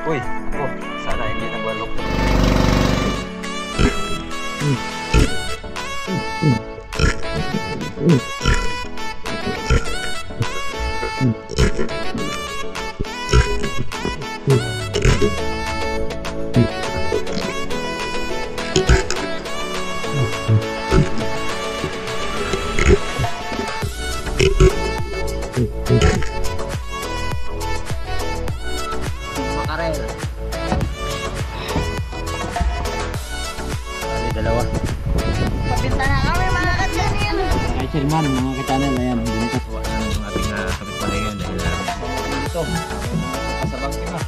Uy, oh, sana hindi nagwalok. Makarel. Bali, dalawa. Pabinta na kami mga ka-channel. Kay Sherman, mga ka-channel, ayan. Bintas po ang ating kapitbahay ngayon dahil ito, sa bangkima.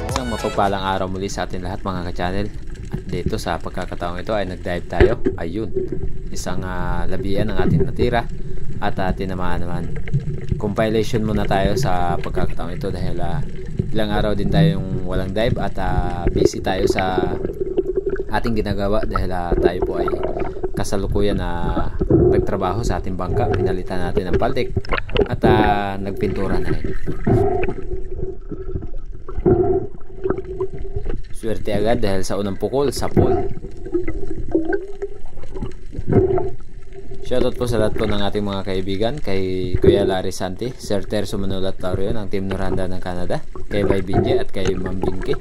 Isang mapagpalang araw muli sa atin lahat mga ka-channel. At dito sa pagkakataong ito ay nag-dive tayo. Ayun, isang labian ang ating natira at tinamaan naman. Compilation muna tayo sa pagkakataong ito dahil ilang araw din tayong walang dive at busy tayo sa ating ginagawa dahil tayo po ay kasalukuyan na nagtrabaho sa ating bangka. Pinalitan natin ang paltik at nagpintura na rin. Swerte agad dahil sa unang pukol sa pool. Shoutout po sa lahat po ng ating mga kaibigan, kay Kuya Larry Santi, Sir Terzo Manolat Taurio ng Team Noranda ng Canada, kay Bay Binje at kay Ma'am Binky,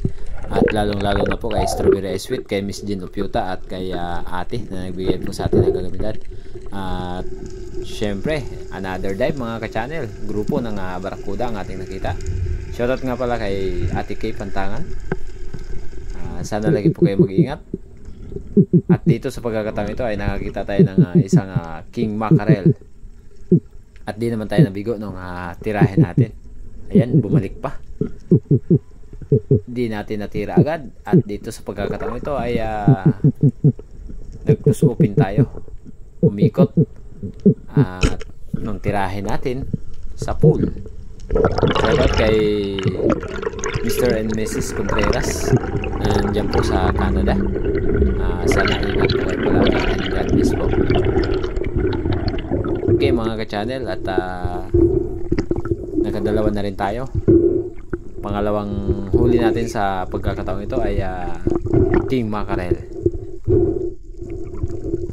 at lalong-lalo na po kay Strawberry Ice Sweet, kay Miss Jean Opiuta at kay Ate na nagbigay po sa atin ng kagamitan. At syempre, another dive mga ka-channel, grupo ng Barakuda ang ating nakita. Shoutout nga pala kay Ate Kay Pantangan. Sana lagi po kayo mag-iingat. At dito sa pagkakataon ito ay nakakita tayo ng isang king mackerel. At di naman tayo nabigo nung tirahin natin. Ayan, bumalik pa. Di natin natira agad. At dito sa pagkakataon ito ay nag-cruise tayo. Umikot. At nung tirahin natin sa pool. Salamat kay Mr. and Mrs. Contreras na nandiyan po sa Canada. Sana ingat po kayo palagi and God bless po. Okay mga ka-channel, at nakadalawa na rin tayo. Pangalawang huli natin sa pagkakataong ito ay king mackerel.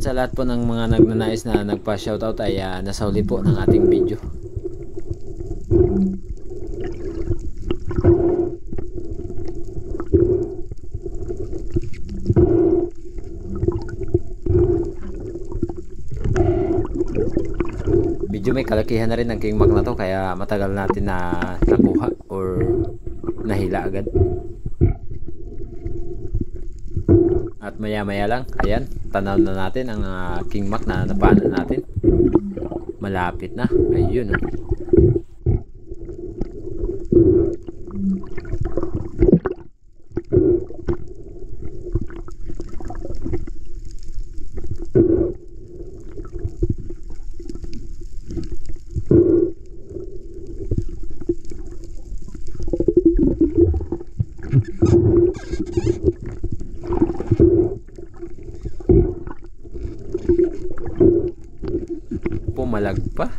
Sa lahat po ng mga nagnanais na nagpa-shoutout ay nasauli po ng ating video. Medyo may kalakihan na rin ng king mac na to, kaya matagal natin na nakuha or nahila agad. At maya maya lang, ayan, tanaw na natin ang king mac na napaanan natin. Malapit na, ayun. Pumalag pa.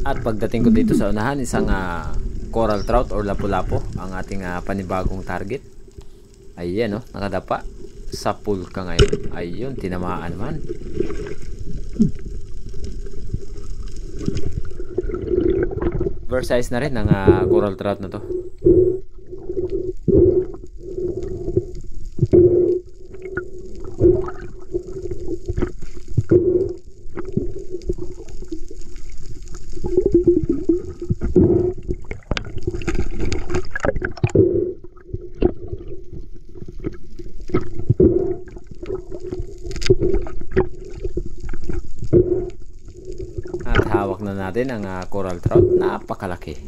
At pagdating ko dito sa unahan, isang coral trout or lapu-lapu ang ating panibagong target. Ayan, nakadapa sa pool ka ngayon. Ayun, tinamaan naman. Oversize na rin ang coral trout na to. hawak na natin ang coral trout. Napakalaki.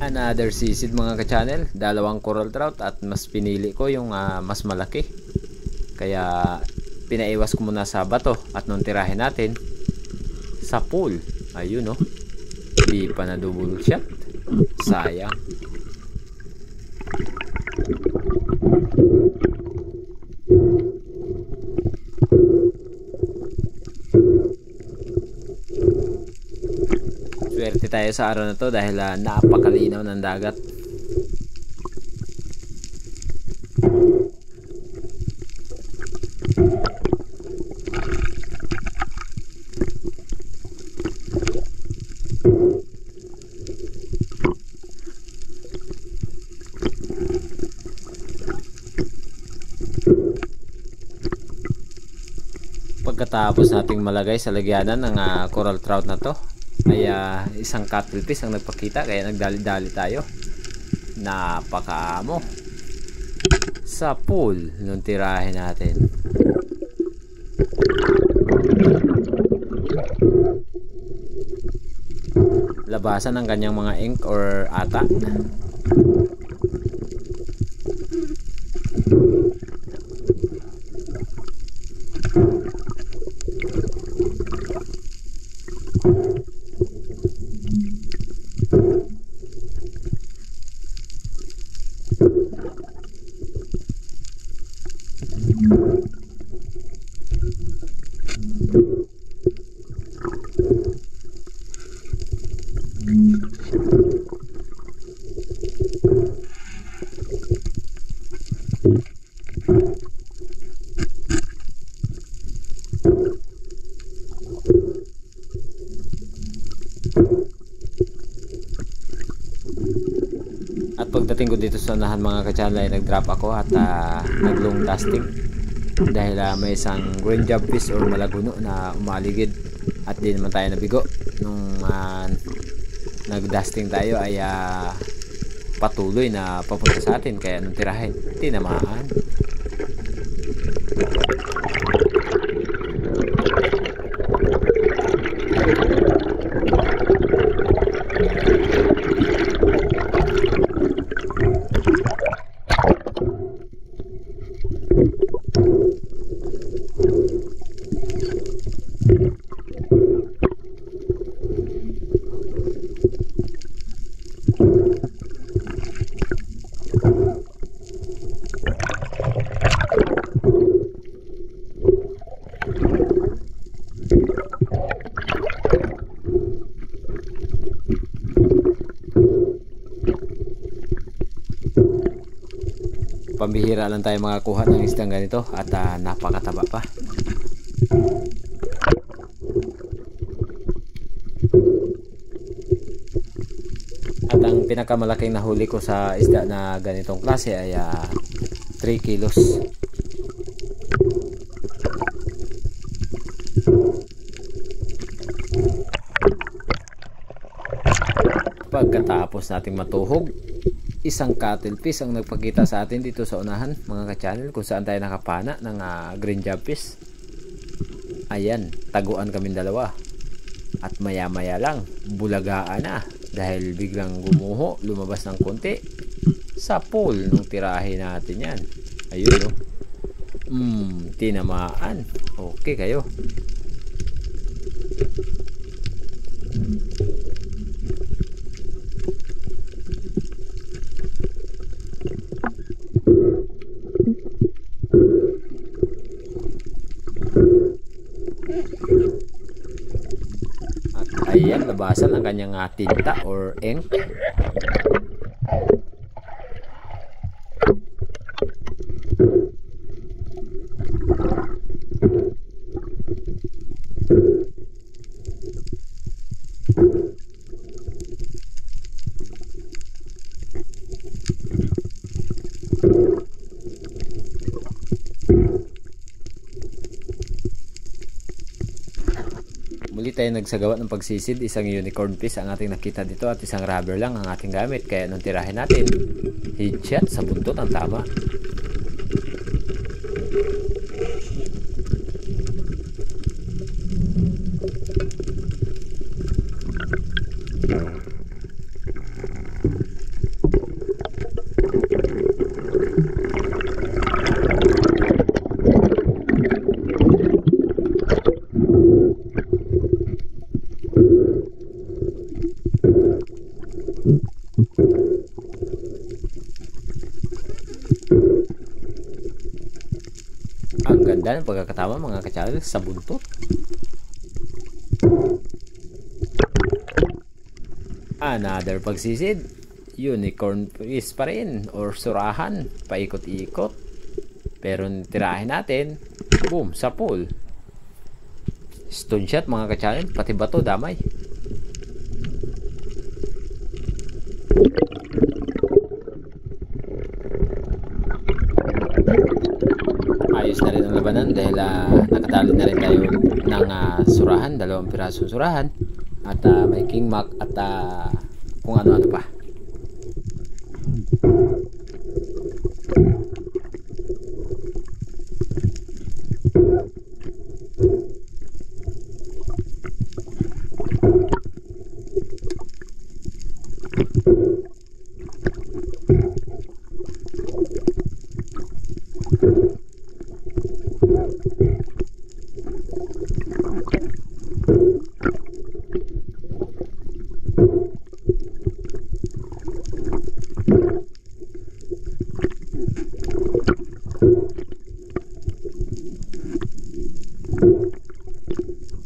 Another sisid mga ka-channel, dalawang coral trout at mas pinili ko yung mas malaki. Kaya pinaiwas ko muna sa bato at nung tirahin natin sa pool. Ayun oh. Di pa na double shot. Sayang. Swerte tayo sa araw na to dahil napakalinaw ng dagat. Pagkatapos nating malagay sa lagyanan ng coral trout na to ay isang cuttlefish ang nagpakita, kaya nagdali-dali tayo. Napakaamo sa pool nung tirahin natin. Labasan ng kanyang mga ink or ata. At pagdating ko dito sa unahan mga ka-channel ay nag-drop ako at nag-long casting dahil may isang green job fish or malaguno na umaligid at di naman tayo nabigo. Nung nag-dusting tayo ay patuloy na papunta sa atin, kaya nung tirahin tinamaan. Pambihira lang tayo makakuha ng isdang ganito at napakataba pa. At ang pinakamalaking nahuli ko sa isda na ganitong klase ay 3 kilos. Pagkatapos nating matuhog, isang cuttlefish ang nagpakita sa atin dito sa unahan mga ka-channel, kung saan tayo nakapana ng green job fish. Ayan, taguan kami dalawa at maya maya lang bulagaan na dahil biglang gumuho, lumabas ng konti sa pool nung tirahin natin yan. Ayun tinamaan. Okay kayo. At ayan, labasan ang kanyang tinta or ink. Muli tayo nagsagawa ng pagsisid. Isang unicorn piece ang ating nakita dito at isang rubber lang ang ating gamit. Kaya nung tirahin natin, headshot sa buntot ang tama. Ang ganda ng pagkakatama mga ka-channel sa buntot. Another pagsisid. Unicorn piece pa rin or surahan. Paikot-ikot. Pero tirahin natin. Boom, sa pool. Stone shot mga ka-channel. Pati bato damay. Ayos na rin ang labanan dahil nakatali na rin tayo ng surahan, 2 pirasong surahan at may king mac at kung ano-ano pa.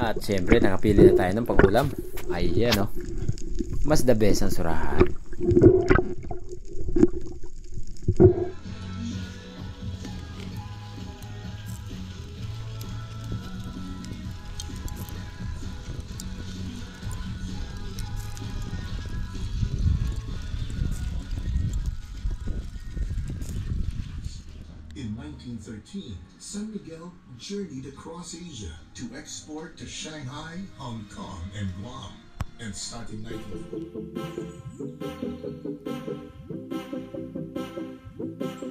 At syempre nakapili na tayo ng pangulam. Ayan no. Mas the best ang surahan. In 1913, San Miguel journeyed across Asia to export to Shanghai, Hong Kong, and Guam. And starting 19...